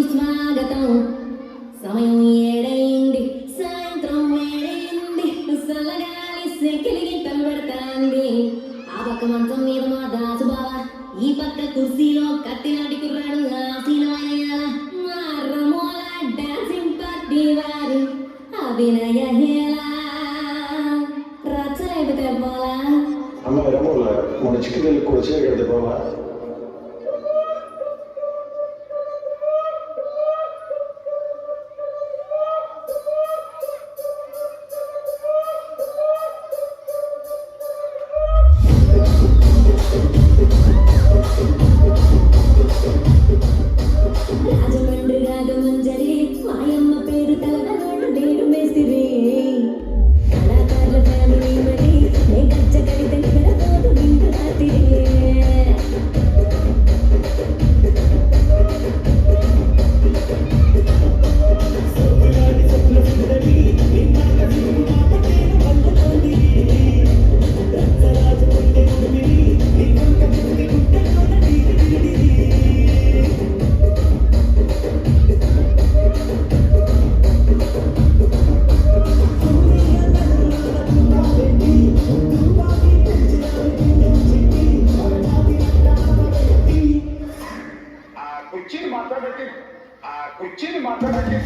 సుస్వాగతం. సమయం ఏడైంది, సాయంత్రం వేడైంది, చల్లగాలి సెకిలికి తలబెడతాంది. ఆ పక్క మంచం మీద మా దాసు బావ, ఈ పక్క కుర్సీలో కత్తినాటి కుర్రాడు ఆసీనమయ్యాల. మా రమోల డాన్సింగ్ పార్టీ వారి అభినయ హేళ రచ్చలేపితే పోలా. అమ్మ రమోల మన చిక్కుదల్లి కూడా చేయగలదు బావా. రాజమండ్రి రాగమంజరి మాయమ్మ పేరు తలదనోడు నేను మేస్తిరి. కళాకారుల ఫ్యామిలీ మరి నే గజ్జ కడితే నిద్రపోదు నిండు రాత్రి. కుర్చీని మాట్లాడట్టి